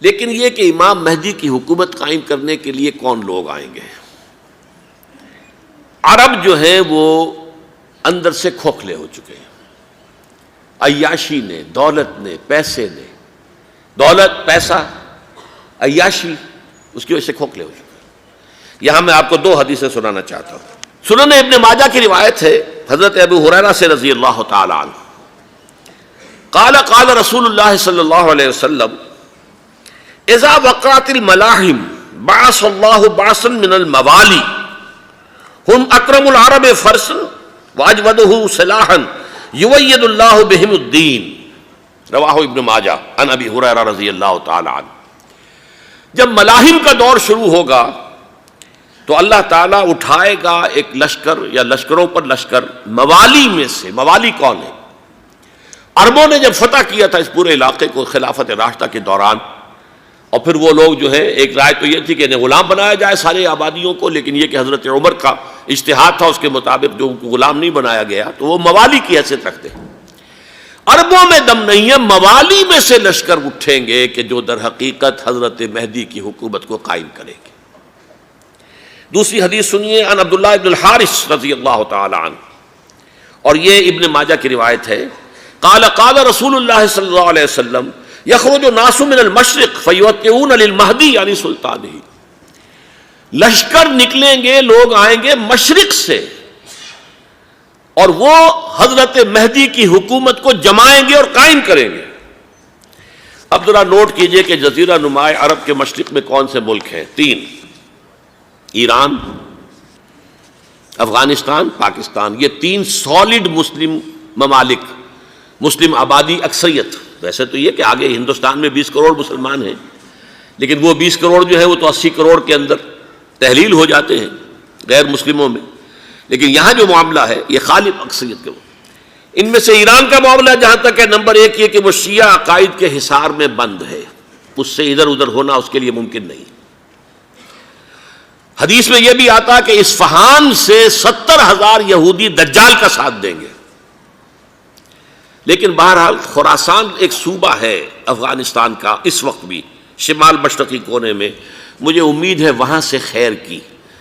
لیکن یہ کہ امام مہدی کی حکومت قائم کرنے کے لیے کون لوگ آئیں گے؟ عرب جو ہیں وہ اندر سے کھوکھلے ہو چکے ہیں، عیاشی نے، دولت نے، پیسے نے، دولت، پیسہ، عیاشی، اس کی وجہ سے کھوکھلے ہو چکے ہیں۔ یہاں میں آپ کو دو حدیثیں سنانا چاہتا ہوں۔ سنن ابن ماجہ کی روایت ہے حضرت ابو ہریرہ سے رضی اللہ تعالی عنہ، قال قال رسول اللہ صلی اللہ علیہ وسلم اذا وقعت الملاحم بعث اللہ بعثا من الموالی ہم اکرم العرب فرسا واجودہ سلاحا یوید اللہ بہم الدین، رواہ ابن ماجہ عن ابی ہریرہ رضی اللہ تعالی عنہ۔ جب ملاحم کا دور شروع ہوگا تو اللہ تعالیٰ اٹھائے گا ایک لشکر یا لشکروں پر لشکر موالی میں سے۔ موالی کون ہے؟ عربوں نے جب فتح کیا تھا اس پورے علاقے کو خلافت راشدہ کے دوران، اور پھر وہ لوگ جو ہے، ایک رائے تو یہ تھی کہ انہیں غلام بنایا جائے سارے آبادیوں کو، لیکن یہ کہ حضرت عمر کا اجتہاد تھا، اس کے مطابق جو ان کو غلام نہیں بنایا گیا تو وہ موالی کی حیثیت رکھتے ہیں۔ عربوں میں دم نہیں ہے، موالی میں سے لشکر اٹھیں گے کہ جو در حقیقت حضرت مہدی کی حکومت کو قائم کریں گے۔ دوسری حدیث سنیے، عن عبداللہ ابن الحارث رضی اللہ تعالی عنہ، اور یہ ابن ماجہ کی روایت ہے، قال قال رسول اللہ صلی اللہ علیہ وسلم یخرج الناس من المشرق فیوطئون للمہدی یعنی سلطانہ، لشکر نکلیں گے، لوگ آئیں گے مشرق سے اور وہ حضرت مہدی کی حکومت کو جمائیں گے اور قائم کریں گے۔ اب ذرا نوٹ کیجئے کہ جزیرہ نما عرب کے مشرق میں کون سے ملک ہیں؟ تین، ایران، افغانستان، پاکستان، یہ تین سالڈ مسلم ممالک، مسلم آبادی اکثریت۔ ویسے تو یہ کہ آگے ہندوستان میں 20 کروڑ مسلمان ہیں، لیکن وہ 20 کروڑ جو ہے وہ تو 80 کروڑ کے اندر تحلیل ہو جاتے ہیں غیر مسلموں میں، لیکن یہاں جو معاملہ ہے یہ غالب اکثریت کے۔ ان میں سے ایران کا معاملہ جہاں تک ہے، نمبر ایک یہ کہ وہ شیعہ عقائد کے حصار میں بند ہے، اس سے ادھر ادھر ہونا اس کے لیے ممکن نہیں۔ حدیث میں یہ بھی آتا کہ اصفہان سے 70,000 یہودی دجال کا ساتھ دیں گے۔ لیکن بہرحال خراسان ایک صوبہ ہے افغانستان کا اس وقت بھی شمال مشرقی کونے میں، مجھے امید ہے وہاں سے خیر کی،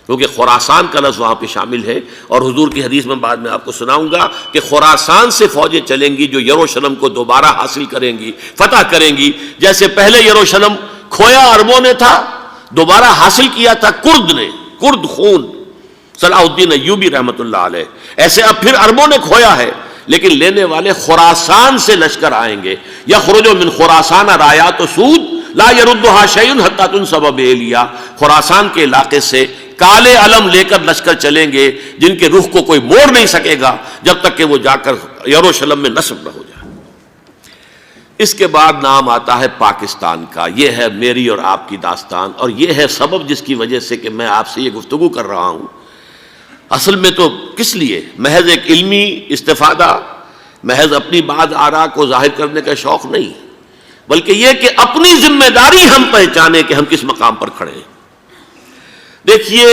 کیونکہ خراسان کا لفظ وہاں پہ شامل ہے، اور حضور کی حدیث میں بعد میں آپ کو سناؤں گا کہ خراسان سے فوجیں چلیں گی جو یروشلم کو دوبارہ حاصل کریں گی، فتح کریں گی، جیسے پہلے یروشلم کھویا عربوں نے تھا، دوبارہ حاصل کیا تھا کرد نے، کرد خون صلاح الدین ایوبی رحمۃ اللہ علیہ، ایسے اب پھر عربوں نے کھویا ہے، لیکن لینے والے خراسان سے لشکر آئیں گے۔ یخرج من خراسان رایات سود لا یردھا شیء حتی تنصب بإیلیا، خراسان کے علاقے سے کالے علم لے کر لشکر چلیں گے جن کے رخ کو کوئی موڑ نہیں سکے گا جب تک کہ وہ جا کر یروشلم میں نصب نہ ہو جائے۔ اس کے بعد نام آتا ہے پاکستان کا۔ یہ ہے میری اور آپ کی داستان، اور یہ ہے سبب جس کی وجہ سے کہ میں آپ سے یہ گفتگو کر رہا ہوں۔ اصل میں تو کس لیے؟ محض ایک علمی استفادہ، محض اپنی بات آراء کو ظاہر کرنے کا شوق نہیں، بلکہ یہ کہ اپنی ذمہ داری ہم پہچانیں کہ ہم کس مقام پر کھڑے ہیں۔ دیکھیے،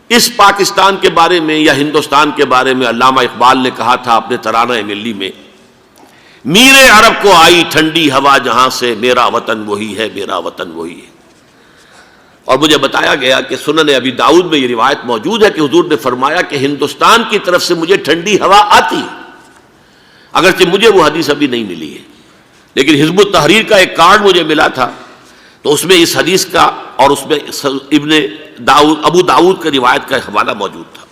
اس پاکستان کے بارے میں یا ہندوستان کے بارے میں علامہ اقبال نے کہا تھا اپنے ترانہ ملی میں، میر عرب کو آئی ٹھنڈی ہوا جہاں سے، میرا وطن وہی ہے، میرا وطن وہی ہے۔ اور مجھے بتایا گیا کہ سنن ابی داؤد میں یہ روایت موجود ہے کہ حضور نے فرمایا کہ ہندوستان کی طرف سے مجھے ٹھنڈی ہوا آتی ہے، اگرچہ مجھے وہ حدیث ابھی نہیں ملی ہے، لیکن حزب التحریر کا ایک کارڈ مجھے ملا تھا، تو اس میں اس حدیث کا اور اس میں ابو داؤد کا روایت کا حوالہ موجود تھا۔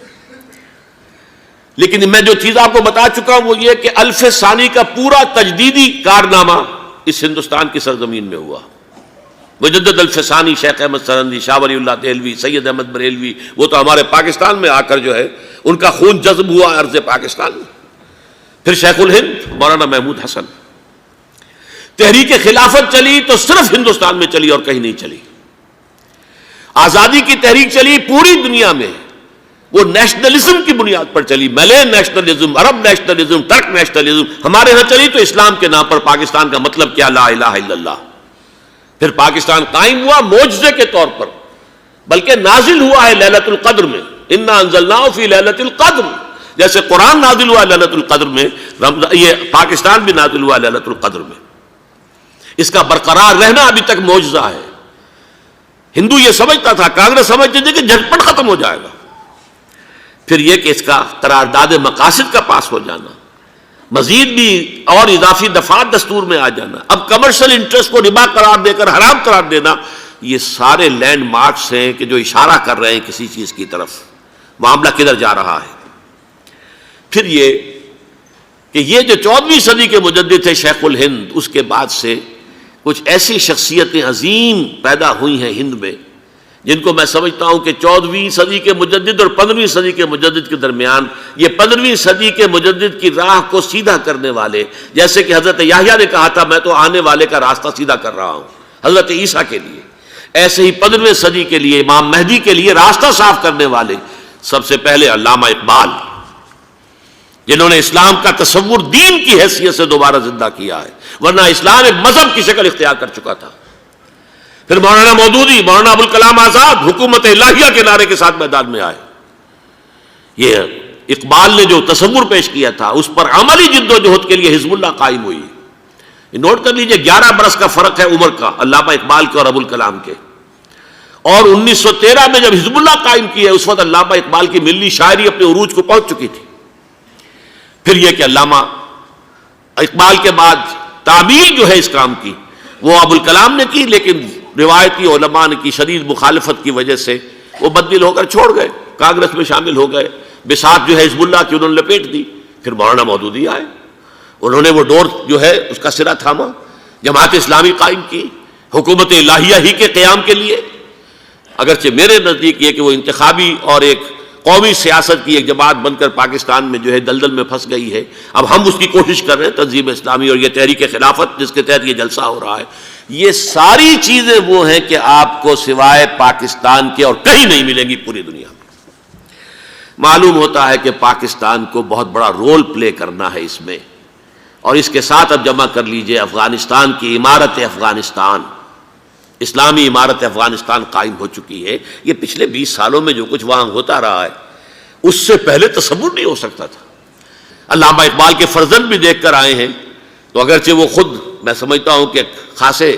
لیکن میں جو چیز آپ کو بتا چکا ہوں وہ یہ کہ الف ثانی کا پورا تجدیدی کارنامہ اس ہندوستان کی سرزمین میں ہوا۔ مجدد الف ثانی شیخ احمد سرندی، شاہ ولی اللہ دہلوی، سید احمد بریلوی، وہ تو ہمارے پاکستان میں آ کر جو ہے ان کا خون جذب ہوا ارض پاکستان میں۔ پھر شیخ الہند مولانا محمود حسن۔ تحریک خلافت چلی تو صرف ہندوستان میں چلی اور کہیں نہیں چلی۔ آزادی کی تحریک چلی پوری دنیا میں، وہ نیشنلزم کی بنیاد پر چلی، ملے نیشنلزم، عرب نیشنلزم، ترک نیشنلزم۔ ہمارے ہاں چلی تو اسلام کے نام پر پاکستان کا مطلب کیا؟ لا الہ الا اللہ۔ پھر پاکستان قائم ہوا معجزے کے طور پر، بلکہ نازل ہوا ہے لیلۃ القدر میں، انا انزلناہ فی لیلۃ القدر، جیسے قرآن نازل ہوا لیلۃ القدر میں، یہ پاکستان بھی نازل ہوا لیلۃ القدر میں۔ اس کا برقرار رہنا ابھی تک معجزہ ہے. ہندو یہ سمجھتا تھا، کانگریس سمجھتی تھی کہ جھٹپٹ ختم ہو جائے گا. پھر یہ کہ اس کا قرارداد مقاصد کا پاس ہو جانا، مزید بھی اور اضافی دفعات دستور میں آ جانا، اب کمرشل انٹرسٹ کو ربا قرار دے کر حرام قرار دینا، یہ سارے لینڈ مارکس ہیں کہ جو اشارہ کر رہے ہیں کسی چیز کی طرف، معاملہ کدھر جا رہا ہے. پھر یہ کہ یہ جو 14ویں صدی کے مجدد تھے شیخ الہند، اس کے بعد سے کچھ ایسی شخصیتیں عظیم پیدا ہوئی ہیں ہند میں، جن کو میں سمجھتا ہوں کہ 14ویں صدی کے مجدد اور 15ویں صدی کے مجدد کے درمیان، یہ 15ویں صدی کے مجدد کی راہ کو سیدھا کرنے والے، جیسے کہ حضرت یحییٰ نے کہا تھا میں تو آنے والے کا راستہ سیدھا کر رہا ہوں حضرت عیسیٰ کے لیے، ایسے ہی 15ویں صدی کے لیے امام مہدی کے لیے راستہ صاف کرنے والے سب سے پہلے علامہ اقبال، جنہوں نے اسلام کا تصور دین کی حیثیت سے دوبارہ زندہ کیا ہے، ورنہ اسلام ایک مذہب کی شکل اختیار کر چکا تھا. پھر مولانا مودودی، مولانا ابوالکلام آزاد حکومت الہیہ کے نعرے کے ساتھ میدان میں آئے. یہ اقبال نے جو تصور پیش کیا تھا اس پر عملی جد و جہد کے لیے حزب اللہ قائم ہوئی. نوٹ کر لیجئے 11 برس کا فرق ہے عمر کا علامہ اقبال کے اور ابوالکلام کے. اور 1913 میں جب حزب اللہ قائم کی ہے اس وقت علامہ اقبال کی ملی شاعری اپنے عروج کو پہنچ چکی تھی. پھر یہ کہ علامہ اقبال کے بعد تعمیل جو ہے اس کام کی وہ ابوالکلام نے کی، لیکن روایتی علماء کی شدید مخالفت کی وجہ سے وہ بددل ہو کر چھوڑ گئے، کانگریس میں شامل ہو گئے، بساط جو ہے حزب اللہ کی انہوں نے لپیٹ دی. پھر مولانا مودودی آئے، انہوں نے وہ ڈور جو ہے اس کا سرا تھاما، جماعت اسلامی قائم کی حکومت الہیہ ہی کے قیام کے لیے. اگرچہ میرے نزدیک یہ کہ وہ انتخابی اور ایک قومی سیاست کی ایک جماعت بن کر پاکستان میں جو ہے دلدل میں پھنس گئی ہے، اب ہم اس کی کوشش کر رہے ہیں تنظیم اسلامی اور یہ تحریک خلافت جس کے تحت یہ جلسہ ہو رہا ہے. یہ ساری چیزیں وہ ہیں کہ آپ کو سوائے پاکستان کے اور کہیں نہیں ملیں گی پوری دنیا میں. معلوم ہوتا ہے کہ پاکستان کو بہت بڑا رول پلے کرنا ہے اس میں، اور اس کے ساتھ اب جمع کر لیجئے افغانستان کی عمارت افغانستان، اسلامی عمارت افغانستان قائم ہو چکی ہے. یہ پچھلے 20 سالوں میں جو کچھ وہاں ہوتا رہا ہے اس سے پہلے تصور نہیں ہو سکتا تھا. علامہ اقبال کے فرزند بھی دیکھ کر آئے ہیں، تو اگرچہ وہ خود میں سمجھتا ہوں کہ خاصے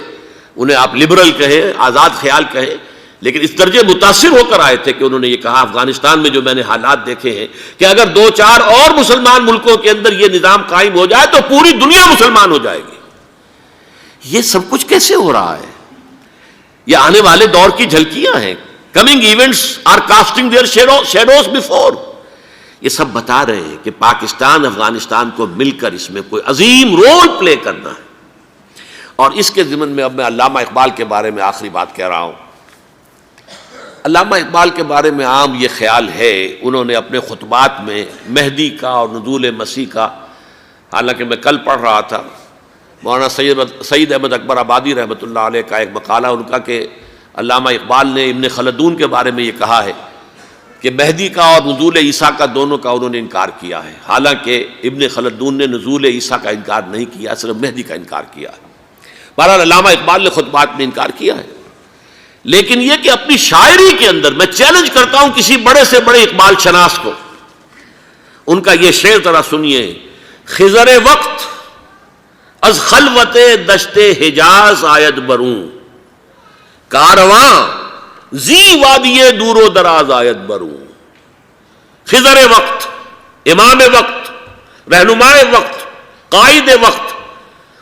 انہیں آپ لبرل کہیں، آزاد خیال کہیں، لیکن اس درجے متاثر ہو کر آئے تھے کہ انہوں نے یہ کہا افغانستان میں جو میں نے حالات دیکھے ہیں کہ اگر 2-4 اور مسلمان ملکوں کے اندر یہ نظام قائم ہو جائے تو پوری دنیا مسلمان ہو جائے گی. یہ سب کچھ کیسے ہو رہا ہے؟ یہ آنے والے دور کی جھلکیاں ہیں. Coming events are casting their shadows before. یہ سب بتا رہے ہیں کہ پاکستان افغانستان کو مل کر اس میں کوئی عظیم رول پلے کرنا ہے. اور اس کے ضمن میں اب میں علامہ اقبال کے بارے میں آخری بات کہہ رہا ہوں. علامہ اقبال کے بارے میں عام یہ خیال ہے، انہوں نے اپنے خطبات میں مہدی کا اور نزول مسیح کا، حالانکہ میں کل پڑھ رہا تھا مولانا سید احمد اکبر آبادی رحمۃ اللہ علیہ کا ایک مقالہ ان کا کہ علامہ اقبال نے ابن خلدون کے بارے میں یہ کہا ہے کہ مہدی کا اور نزول عیسیٰ کا دونوں کا انہوں نے انکار کیا ہے، حالانکہ ابن خلدون نے نزول عیسیٰ کا انکار نہیں کیا، صرف مہدی کا انکار کیا ہے. بہرحال علامہ اقبال نے خطبات میں انکار کیا ہے. لیکن یہ کہ اپنی شاعری کے اندر میں چیلنج کرتا ہوں کسی بڑے سے بڑے اقبال شناس کو، ان کا یہ شعر ذرا سنیے: خضر وقت از خلوت دشت حجاز آید بروں، کارواں زی وادی دور و دراز آید بروں. خضر وقت، امام وقت، رہنمائے وقت، قائد وقت،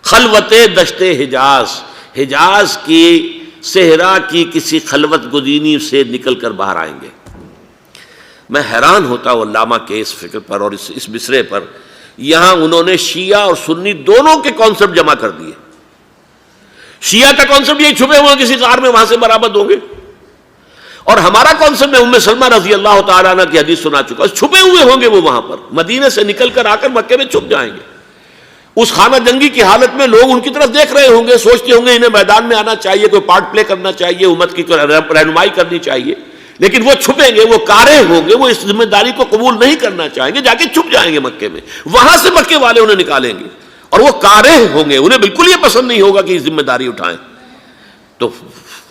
خلوت دشت حجاز، حجاز کی صحرا کی کسی خلوت گزینی سے نکل کر باہر آئیں گے. میں حیران ہوتا ہوں علامہ کے اس فکر پر اور اس مصرے پر. یہاں انہوں نے شیعہ اور سنی دونوں کے کانسیپٹ جمع کر دیے. شیعہ کا کانسیپٹ یہ چھپے ہوئے کسی غار میں وہاں سے برآمد ہوں گے، اور ہمارا کانسیپٹ میں ام سلمہ رضی اللہ تعالیٰ عنہ کی حدیث سنا چکا، چھپے ہوئے ہوں گے وہ وہاں پر، مدینے سے نکل کر آ کر مکے میں چھپ جائیں گے. اس خانہ جنگی کی حالت میں لوگ ان کی طرف دیکھ رہے ہوں گے، سوچتے ہوں گے انہیں میدان میں آنا چاہیے، کوئی پارٹ پلے کرنا چاہیے، امت کی رہنمائی کرنی چاہیے، لیکن وہ چھپیں گے، وہ کارے ہوں گے، وہ اس ذمہ داری کو قبول نہیں کرنا چاہیں گے، جا کے چھپ جائیں گے مکے میں. وہاں سے مکے والے انہیں نکالیں گے اور وہ کارے ہوں گے، انہیں بالکل یہ پسند نہیں ہوگا کہ یہ ذمہ داری اٹھائیں. تو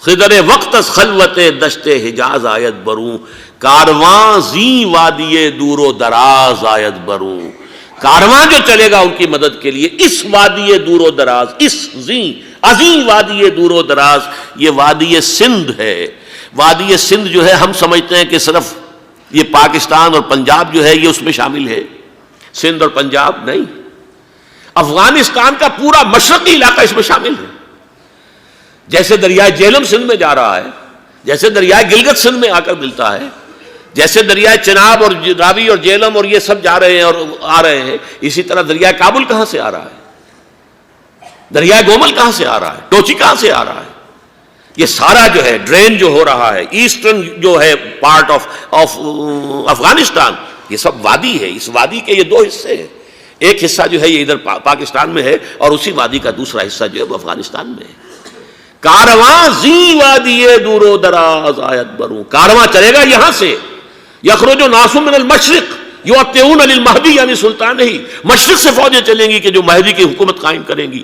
خضر وقت از خلوت دشت حجاز آیت بروں، کارواں زی وادی دور و دراز آیت بروں. کارواں جو چلے گا ان کی مدد کے لیے اس وادی دور و دراز، اس زی عظیم وادی دور و دراز، یہ وادی سندھ ہے۔ وادی سندھ جو ہے ہم سمجھتے ہیں کہ صرف یہ پاکستان اور پنجاب جو ہے یہ اس میں شامل ہے، سندھ اور پنجاب نہیں، افغانستان کا پورا مشرقی علاقہ اس میں شامل ہے۔ جیسے دریائے جہلم سندھ میں جا رہا ہے، جیسے دریائے گلگت سندھ میں آ کر ملتا ہے، جیسے دریائے چناب اور راوی اور جہلم اور یہ سب جا رہے ہیں اور آ رہے ہیں، اسی طرح دریائے کابل کہاں سے آ رہا ہے، دریائے گومل کہاں سے آ رہا ہے، ٹوچی کہاں سے آ رہا ہے، یہ سارا جو ہے ڈرین جو ہو رہا ہے ایسٹرن جو ہے پارٹ آف افغانستان، یہ سب وادی ہے۔ اس وادی کے یہ دو حصے ہیں، ایک حصہ جو ہے یہ ادھر پاکستان میں ہے اور اسی وادی کا دوسرا حصہ جو ہے وہ افغانستان میں ہے۔ کارواں زی وادی دور و دراز آیت بروں، کارواں چلے گا یہاں سے، یخرج ناس من المشرق یؤتون للمہدی یعنی سلطان ہی، مشرق سے فوجیں چلیں گی کہ جو مہدی کی حکومت قائم کریں گی،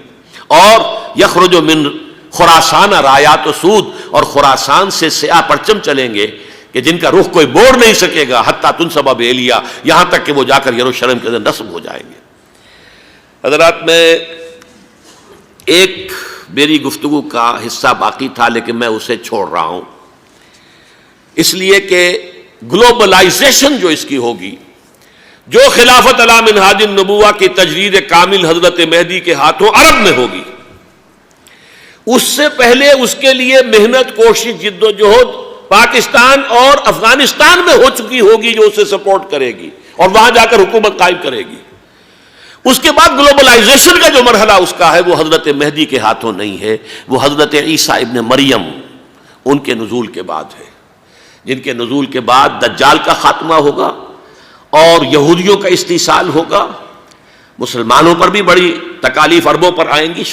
اور یخرج من خراسان رایات و سود، اور خراسان سے سیاہ پرچم چلیں گے کہ جن کا رخ کوئی موڑ نہیں سکے گا، حتیٰ تنصب بیلیا، یہاں تک کہ وہ جا کر یروشلم کے اندر نصب ہو جائیں گے۔ حضرات، میں ایک میری گفتگو کا حصہ باقی تھا لیکن میں اسے چھوڑ رہا ہوں، اس لیے کہ گلوبلائزیشن جو اس کی ہوگی، جو خلافت علی منہاج النبوہ کی تجرید کامل حضرت مہدی کے ہاتھوں عرب میں ہوگی، اس سے پہلے اس کے لیے محنت، کوشش، جد و جہد پاکستان اور افغانستان میں ہو چکی ہوگی جو اسے سپورٹ کرے گی اور وہاں جا کر حکومت قائم کرے گی۔ اس کے بعد گلوبلائزیشن کا جو مرحلہ اس کا ہے وہ حضرت مہدی کے ہاتھوں نہیں ہے، وہ حضرت عیسیٰ ابن مریم ان کے نزول کے بعد ہے، جن کے نزول کے بعد دجال کا خاتمہ ہوگا اور یہودیوں کا استحصال ہوگا، مسلمانوں پر بھی بڑی تکالیف اربوں پر آئیں گی۔